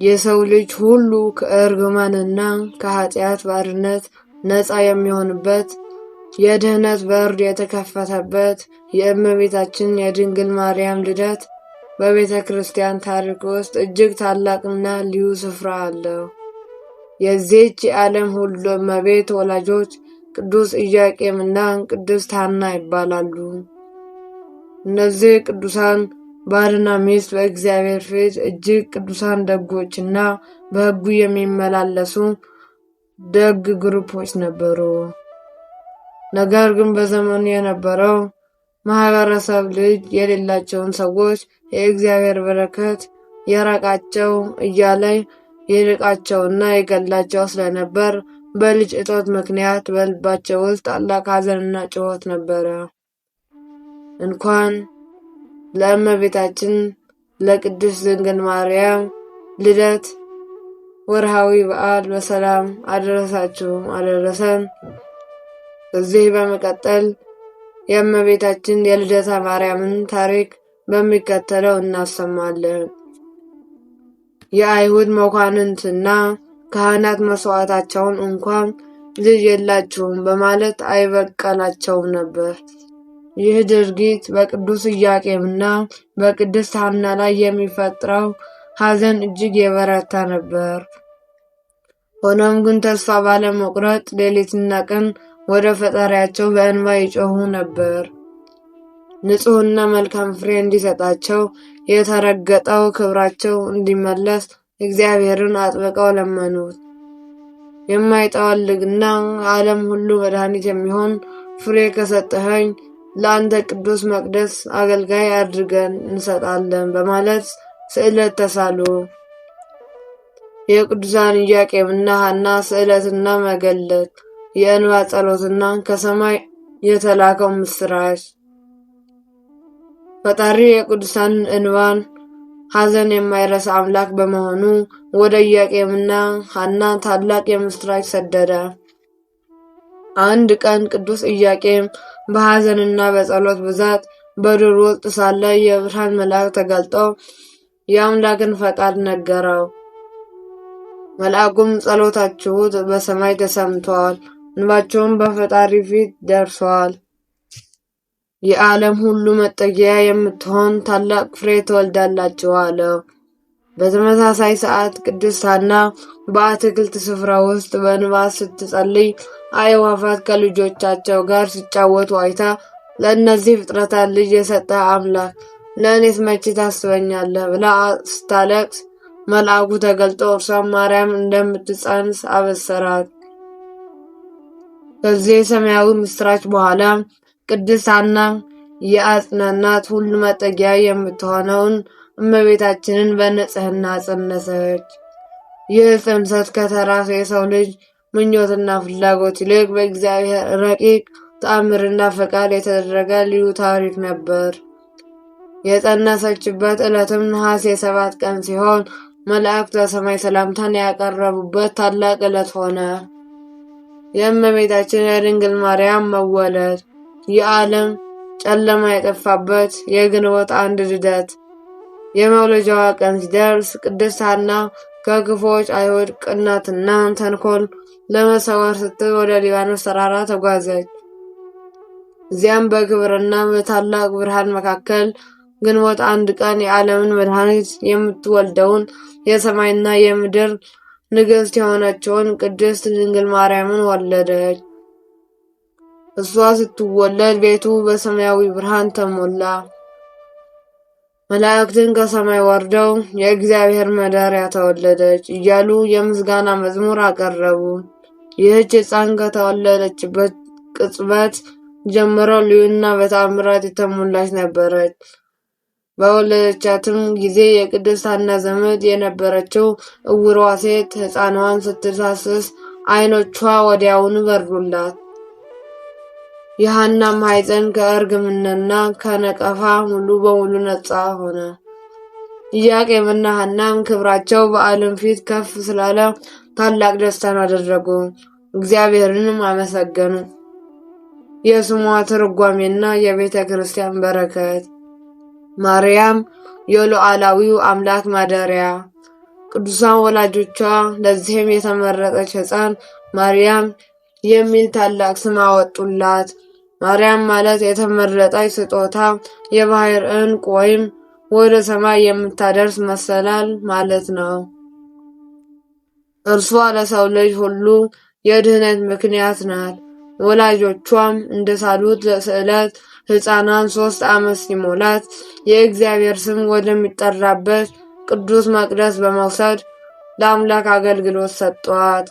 የሰው ልጅ ሁሉ ከእርግማንና ከኃጢአት ባርነት ነፃ የሚሆንበት የድኅነት በር የተከፈተበት የእመቤታችን የድንግል ማርያም ልደት በቤተ ክርስቲያን ታሪክ ውስጥ እጅግ ታላቅና ልዩ ስፍራ አለው። የዚህች የዓለም ሁሉ እመቤት ወላጆች ቅዱስ ኢያቄምና ቅድስት ሐና ይባላሉ። እነዚህ ቅዱሳን ባልና ሚስት በእግዚአብሔር ፊት እጅግ ቅዱሳን ደጎችና በሕጉ የሚመላለሱ ደግ ግሩፖች ነበሩ። ነገር ግን በዘመኑ የነበረው ማህበረሰብ ልጅ የሌላቸውን ሰዎች የእግዚአብሔር በረከት የራቃቸው እያለ ይርቃቸውና ይገላቸው ስለነበር በልጅ እጦት ምክንያት በልባቸው ውስጥ ታላቅ ሐዘንና ጩኸት ነበረ። እንኳን ለእመቤታችን ለቅድስት ድንግል ማርያም ልደት ወርሃዊ በዓል በሰላም አደረሳችሁ አደረሰን። ከዚህ በመቀጠል የእመቤታችን የልደታ ማርያምን ታሪክ በሚከተለው እናሰማለን። የአይሁድ መኳንንትና ካህናት መስዋዕታቸውን እንኳን ልጅ የላችሁም በማለት አይበቀላቸውም ነበር። ይህ ድርጊት በቅዱስ ኢያቄምና በቅድስት ሐና ላይ የሚፈጥረው ሐዘን እጅግ የበረታ ነበር። ሆኖም ግን ተስፋ ባለመቁረጥ ሌሊትና ቀን ወደ ፈጣሪያቸው በእንባ ይጮሁ ነበር። ንጹሕና መልካም ፍሬ እንዲሰጣቸው የተረገጠው ክብራቸው እንዲመለስ እግዚአብሔርን አጥብቀው ለመኑት። የማይጠወልግና ዓለም ሁሉ መድኃኒት የሚሆን ፍሬ ከሰጠኸኝ ለአንተ ቅዱስ መቅደስ አገልጋይ አድርገን እንሰጣለን በማለት ስዕለት ተሳሉ። የቅዱሳን ኢያቄምና ሐና ስዕለትና መገለጥ፣ የእንባ ጸሎትና ከሰማይ የተላከው ምስራች። ፈጣሪ የቅዱሳን እንባን ሐዘን የማይረሳ አምላክ በመሆኑ ወደ ኢያቄምና ሐና ታላቅ የምስራች ሰደደ። አንድ ቀን ቅዱስ ኢያቄም በሐዘንና በጸሎት ብዛት በዱር ውስጥ ሳለ የብርሃን መልአክ ተገልጦ የአምላክን ፈቃድ ነገረው። መልአኩም ጸሎታችሁ በሰማይ ተሰምቷል፣ እንባችሁም በፈጣሪ ፊት ደርሷል። የዓለም ሁሉ መጠጊያ የምትሆን ታላቅ ፍሬ ትወልዳላችሁ አለው። በተመሳሳይ ሰዓት ቅድስት ሐና በአትክልት ስፍራ ውስጥ በእንባ ስትጸልይ አዕዋፋት ከልጆቻቸው ጋር ሲጫወቱ አይታ ለእነዚህ ፍጥረታት ልጅ የሰጠ አምላክ ለእኔስ መቼ ታስበኛለህ ብላ ስታለቅስ መልአኩ ተገልጦ እርሷን ማርያም እንደምትጸንስ አበሰራት። ከዚህ ሰማያዊ ምስራች በኋላ ቅድስት ሐና የአጽናናት ሁሉ መጠጊያ የምትሆነውን እመቤታችንን በንጽሕና ጸነሰች። ይህ ጽንሰት ከተራ የሰው ልጅ ምኞትና ፍላጎት ይልቅ በእግዚአብሔር ረቂቅ ተአምርና ፈቃድ የተደረገ ልዩ ታሪክ ነበር። የጸነሰችበት ዕለትም ነሐሴ 7 ቀን ሲሆን መላእክት በሰማይ ሰላምታን ያቀረቡበት ታላቅ ዕለት ሆነ። የእመቤታችን የድንግል ማርያም መወለድ የዓለም ጨለማ የጠፋበት የግንቦት 1 ልደት። የመውለጃዋ ቀን ሲደርስ ቅድስት ሐና ከክፉዎች አይሁድ ቅናትና ተንኮል ለመሰወር ስትል ወደ ሊባኖስ ተራራ ተጓዘች። እዚያም በክብርና በታላቅ ብርሃን መካከል ግንቦት 1 ቀን የዓለምን መድኃኒት የምትወልደውን የሰማይና የምድር ንግሥት የሆነችውን ቅድስት ድንግል ማርያምን ወለደች። እሷ ስትወለድ ቤቱ በሰማያዊ ብርሃን ተሞላ። መላእክትን ከሰማይ ወርደው የእግዚአብሔር ማደሪያ ተወለደች እያሉ የምስጋና መዝሙር አቀረቡ። ይህች ሕፃን ከተወለደችበት ቅጽበት ጀምሮ ልዩና በተአምራት የተሞላች ነበረች። በወለደቻትም ጊዜ የቅድስት ሐና ዘመድ የነበረችው ዕውሯ ሴት ሕፃኗን ስትዳስስ ዓይኖቿ ወዲያውኑ በሩላት። የሐናም ማኅፀን ከእርግምናና ከነቀፋ ሙሉ በሙሉ ነጻ ሆነ። ኢያቄምና ሐናም ክብራቸው በዓለም ፊት ከፍ ስላለ ታላቅ ደስታን አደረጉ፣ እግዚአብሔርንም አመሰገኑ። የስሟ ትርጓሜና የቤተ ክርስቲያን በረከት። ማርያም የሉዓላዊው አምላክ ማደሪያ። ቅዱሳን ወላጆቿ ለዚህም የተመረጠች ሕፃን ማርያም የሚል ታላቅ ስም አወጡላት። ማርያም ማለት የተመረጠች ስጦታ፣ የባሕር ዕንቁ ወይም ወደ ሰማይ የምታደርስ መሰላል ማለት ነው። እርሷ ለሰው ልጅ ሁሉ የድኅነት ምክንያት ናት። ወላጆቿም እንደሳሉት ስዕለት ሕፃኗን 3 ዓመት ሲሞላት የእግዚአብሔር ስም ወደሚጠራበት ቅዱስ መቅደስ በመውሰድ ለአምላክ አገልግሎት ሰጧት።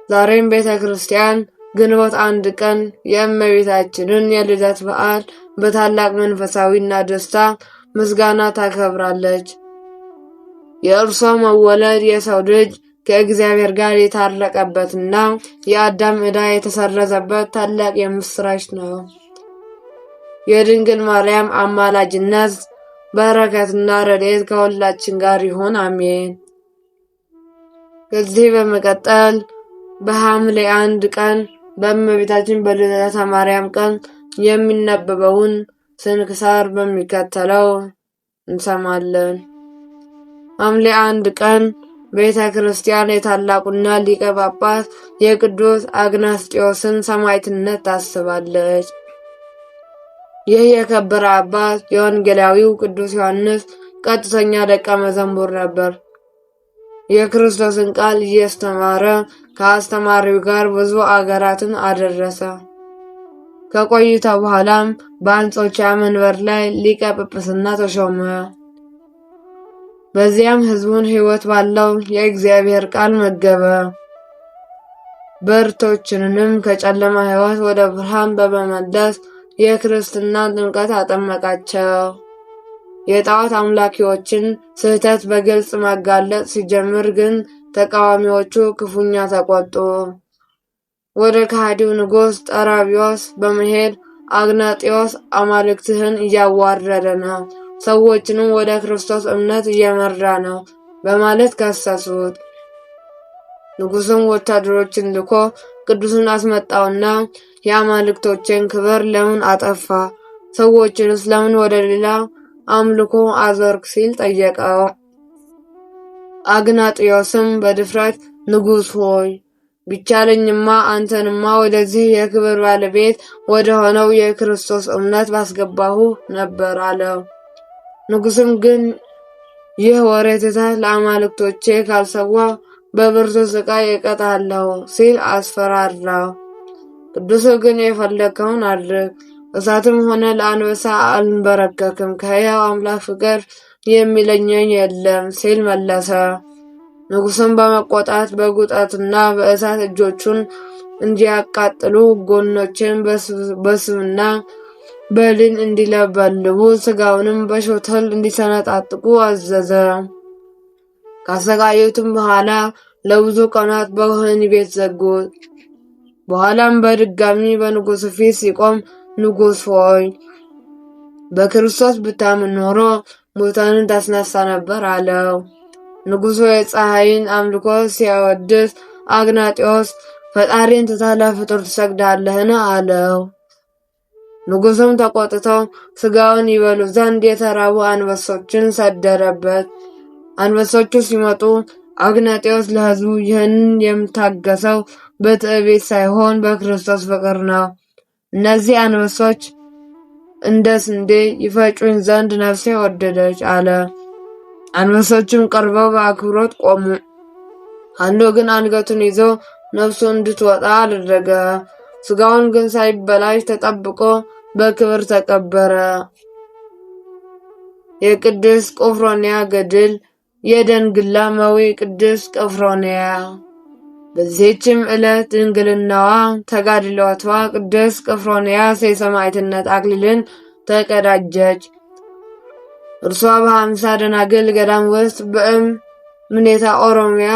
ዛሬም ቤተ ክርስቲያን ግንቦት 1 ቀን የእመቤታችንን የልደት በዓል በታላቅ መንፈሳዊና ደስታ ምስጋና ታከብራለች። የእርሷ መወለድ የሰው ልጅ ከእግዚአብሔር ጋር የታረቀበትና የአዳም ዕዳ የተሰረዘበት ታላቅ የምስራች ነው። የድንግል ማርያም አማላጅነት በረከትና ረድኤት ከሁላችን ጋር ይሁን፣ አሜን። ከዚህ በመቀጠል በሐምሌ 1 ቀን በእመቤታችን በልደታ ማርያም ቀን የሚነበበውን ስንክሳር በሚከተለው እንሰማለን። ሐምሌ 1 ቀን ቤተ ክርስቲያን የታላቁና ሊቀ ጳጳስ የቅዱስ አግናስጢዮስን ሰማዕትነት ታስባለች። ይህ የከበረ አባት የወንጌላዊው ቅዱስ ዮሐንስ ቀጥተኛ ደቀ መዝሙር ነበር። የክርስቶስን ቃል እያስተማረ ከአስተማሪው ጋር ብዙ አገራትን አደረሰ። ከቆይታ በኋላም በአንጾኪያ መንበር ላይ ሊቀ ጵጵስና ተሾመ። በዚያም ሕዝቡን ሕይወት ባለው የእግዚአብሔር ቃል መገበ። በርቶችንም ከጨለማ ሕይወት ወደ ብርሃን በመመለስ የክርስትና ጥምቀት አጠመቃቸው። የጣዖት አምላኪዎችን ስህተት በግልጽ ማጋለጥ ሲጀምር ግን ተቃዋሚዎቹ ክፉኛ ተቆጡ። ወደ ከሃዲው ንጉሥ ጠራቢዎስ በመሄድ አግናጢዮስ አማልክትህን እያዋረደ ነው፣ ሰዎችንም ወደ ክርስቶስ እምነት እየመራ ነው በማለት ከሰሱት። ንጉሡም ወታደሮችን ልኮ ቅዱስን አስመጣውና የአማልክቶችን ክብር ለምን አጠፋ? ሰዎችንስ ለምን ወደ ሌላ አምልኮ አዞርክ? ሲል ጠየቀው። አግናጢዮስም በድፍረት ንጉሥ ሆይ ቢቻለኝማ አንተንማ ወደዚህ የክብር ባለቤት ወደ ሆነው የክርስቶስ እምነት ባስገባሁ ነበር አለው። ንጉሥም ግን ይህ ወሬ ትተህ ለአማልክቶቼ ካልሰዋ በብርቱ ስቃይ እቀጣለሁ ሲል አስፈራራው። ቅዱሱ ግን የፈለግከውን አድርግ፣ እሳትም ሆነ ለአንበሳ አልንበረከክም፣ ከሕያው አምላክ ፍቅር የሚለየኝ የለም ሲል መለሰ። ንጉሥም በመቆጣት በጉጠትና በእሳት እጆቹን እንዲያቃጥሉ ጎኖችን በስብና በሊን እንዲለበልቡ ሥጋውንም በሾተል እንዲሰነጣጥቁ አዘዘ። ካሰቃዩትም በኋላ ለብዙ ቀናት በወህኒ ቤት ዘጉት። በኋላም በድጋሚ በንጉሥ ፊት ሲቆም ንጉሥ ሆይ በክርስቶስ ብታምን ኖሮ ሙታንን ታስነሳ ነበር አለው። ንጉሡ የፀሐይን አምልኮ ሲያወድስ አግናጢዮስ ፈጣሪን ትተህ ለፍጡር ትሰግዳለህን? አለው። ንጉሡም ተቆጥቶ ሥጋውን ይበሉ ዘንድ የተራቡ አንበሶችን ሰደደበት። አንበሶቹ ሲመጡ አግናጢዮስ ለሕዝቡ ይህንን የምታገሰው በትዕቢት ሳይሆን በክርስቶስ ፍቅር ነው። እነዚህ አንበሶች እንደ ስንዴ ይፈጩኝ ዘንድ ነፍሴ ወደደች አለ። አንበሶቹም ቀርበው በአክብሮት ቆሙ። አንዱ ግን አንገቱን ይዞ ነፍሱ እንድትወጣ አደረገ። ሥጋውን ግን ሳይበላሽ ተጠብቆ በክብር ተቀበረ። የቅድስት ቆፍሮንያ ገድል። የደንግላ መዊ ቅድስት ቆፍሮንያ። በዚህችም ዕለት ድንግልናዋ ተጋድሎቷ ቅድስት ቆፍሮንያ የሰማዕትነት አክሊልን ተቀዳጀች። እርሷ በ50 ደናግል ገዳም ውስጥ በእምኔታ ኦሮሚያ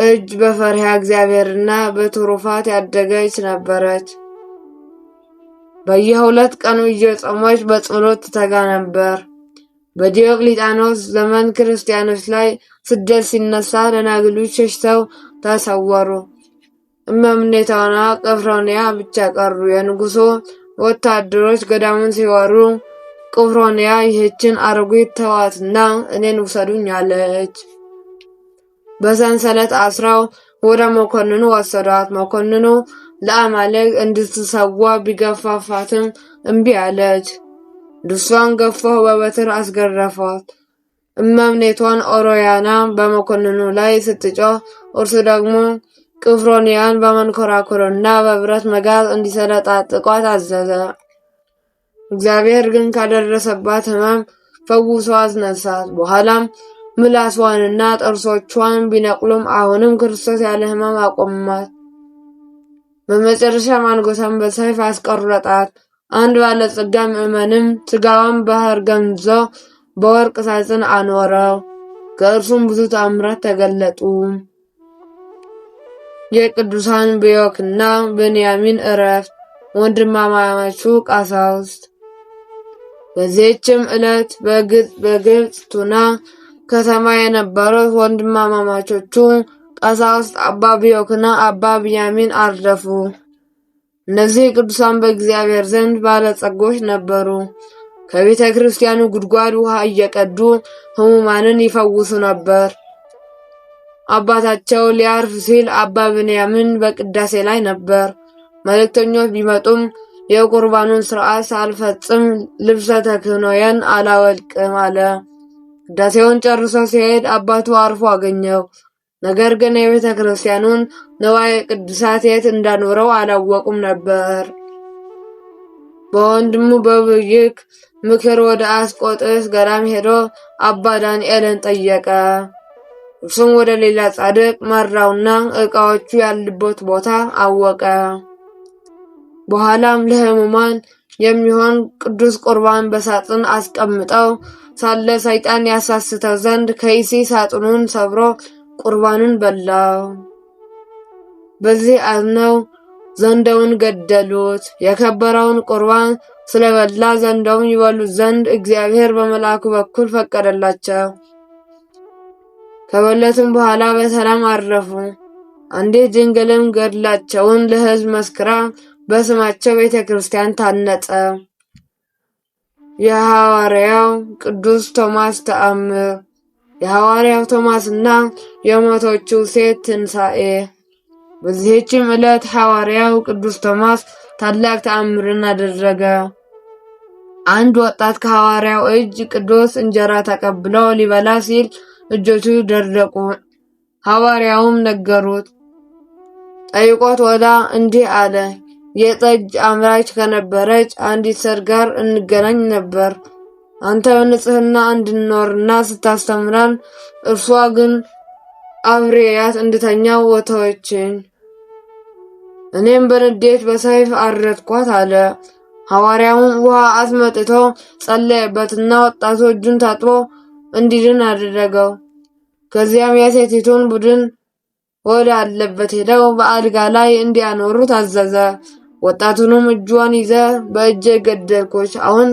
እጅ በፈሪሃ እግዚአብሔርና በትሩፋት ያደገች ነበረች። በየ2 ቀኑ እየጾመች በጸሎት ትተጋ ነበር። በዲዮቅሊጣኖስ ዘመን ክርስቲያኖች ላይ ስደት ሲነሳ ደናግሎች ሸሽተው ተሰወሩ። እመምኔታውና ቆፍሮንያ ብቻ ቀሩ። የንጉሡ ወታደሮች ገዳሙን ሲወሩ ቁፍሮንያ ይህችን አሮጊት ተዋትና እኔን ውሰዱኝ አለች። በሰንሰለት አስረው ወደ መኮንኑ ወሰዷት። መኮንኑ ለአማልክት እንድትሰዋ ቢገፋፋትም እምቢ አለች። ድስቷን ገፈው በበትር አስገረፏት። እመምኔቷን ኦሮያና በመኮንኑ ላይ ስትጮህ እርሱ ደግሞ ቁፍሮንያን በመንኮራኩርና በብረት መጋዝ እንዲሰነጣጥቋት አዘዘ። እግዚአብሔር ግን ካደረሰባት ሕመም ፈውሶ አስነሳት። በኋላም ምላስዋንና ጥርሶቿን ቢነቅሉም አሁንም ክርስቶስ ያለ ሕመም አቆማት። በመጨረሻም አንገቷን በሰይፍ አስቆረጣት። አንድ ባለጸጋ ምዕመንም ሥጋዋን ባህር ገምዞ በወርቅ ሳጥን አኖረው። ከእርሱም ብዙ ተአምራት ተገለጡ። የቅዱሳን ብዮክና ብንያሚን ዕረፍት። ወንድማማቾቹ ቀሳውስት። በዚህችም ዕለት በግብፅ ቱና ከተማ የነበሩት ወንድማማቾቹ ቀሳውስት አባ ብዮክና አባ ብንያሚን አረፉ። እነዚህ ቅዱሳን በእግዚአብሔር ዘንድ ባለጸጎች ነበሩ። ከቤተ ክርስቲያኑ ጉድጓድ ውሃ እየቀዱ ሕሙማንን ይፈውሱ ነበር። አባታቸው ሊያርፍ ሲል አባ ብንያምን በቅዳሴ ላይ ነበር። መልእክተኞች ቢመጡም የቁርባኑን ሥርዓት ሳልፈጽም ልብሰ ተክህኖዬን አላወልቅም አለ። ቅዳሴውን ጨርሶ ሲሄድ አባቱ አርፎ አገኘው። ነገር ግን የቤተ ክርስቲያኑን ንዋየ ቅድሳት የት እንዳኖረው አላወቁም ነበር። በወንድሙ በብዩክ ምክር ወደ አስቆጥስ ገዳም ሄዶ አባ ዳንኤልን ጠየቀ። እርሱም ወደ ሌላ ጻድቅ መራውና ዕቃዎቹ ያሉበት ቦታ አወቀ። በኋላም ለሕሙማን የሚሆን ቅዱስ ቁርባን በሳጥን አስቀምጠው ሳለ ሰይጣን ያሳስተው ዘንድ ከይሲ ሳጥኑን ሰብሮ ቁርባኑን በላው። በዚህ አዝነው ዘንዶውን ገደሉት። የከበረውን ቁርባን ስለበላ ዘንዶውን ይበሉት ዘንድ እግዚአብሔር በመልአኩ በኩል ፈቀደላቸው። ከበለቱም በኋላ በሰላም አረፉ። አንዲት ድንግልም ገድላቸውን ለሕዝብ መስክራ በስማቸው ቤተ ክርስቲያን ታነጸ። የሐዋርያው ቅዱስ ቶማስ ተአምር። የሐዋርያው ቶማስና የሞተችው ሴት ትንሣኤ። በዚህችም ዕለት ሐዋርያው ቅዱስ ቶማስ ታላቅ ተአምርን አደረገ። አንድ ወጣት ከሐዋርያው እጅ ቅዱስ እንጀራ ተቀብሎ ሊበላ ሲል እጆቹ ደረቁ። ሐዋርያውም ነገሩት። ጠይቆት ወዳ እንዲህ አለ፣ የጠጅ አምራች ከነበረች አንዲት ሴት ጋር እንገናኝ ነበር። አንተ በንጽሕና እንድንኖርና ስታስተምራን፣ እርሷ ግን አብሬያት እንድተኛ ወተወችኝ። እኔም በንዴት በሰይፍ አረድኳት አለ። ሐዋርያውም ውሃ አስመጥቶ ጸለየበትና ወጣቱ እጁን ታጥቦ እንዲድን አደረገው። ከዚያም የሴቲቱን ቡድን ወደ አለበት ሄደው በአልጋ ላይ እንዲያኖሩ ታዘዘ። ወጣቱንም እጇን ይዘ በእጄ ገደልኩሽ፣ አሁን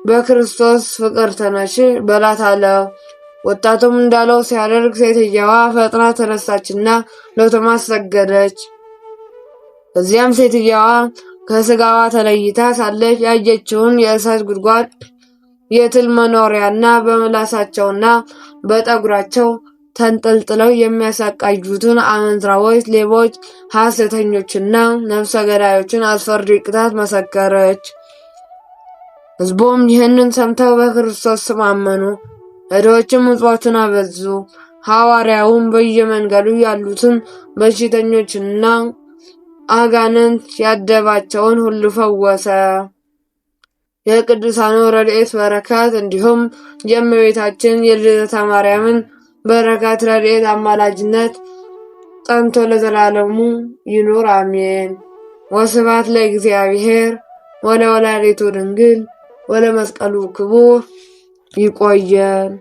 በክርስቶስ ፍቅር ተነሽ በላት አለው። ወጣቱም እንዳለው ሲያደርግ ሴትየዋ ፈጥና ተነሳችና ለቶማስ ሰገደች። ከዚያም ሴትየዋ ከሥጋዋ ተለይታ ሳለች ያየችውን የእሳት ጉድጓድ፣ የትል መኖሪያና በምላሳቸውና በጠጉራቸው ተንጠልጥለው የሚያሰቃዩትን አመንዝራዎች፣ ሌቦች፣ ሐሰተኞችና ነፍሰ ገዳዮችን አስፈሪ ቅጣት መሰከረች። ሕዝቡም ይህንን ሰምተው በክርስቶስ ስም አመኑ። ድሆችም ምጽዋትን አበዙ። ሐዋርያውም በየመንገዱ ያሉትን በሽተኞችና አጋንንት ያደባቸውን ሁሉ ፈወሰ። የቅዱሳኑ ረድኤት በረከት እንዲሁም የእመቤታችን የልደታ ማርያምን በረከት ረድኤት አማላጅነት ጸንቶ ለዘላለሙ ይኑር አሜን። ወስብሐት ለእግዚአብሔር ወለወላዲቱ ድንግል ወለመስቀሉ ክቡር። ይቆየን።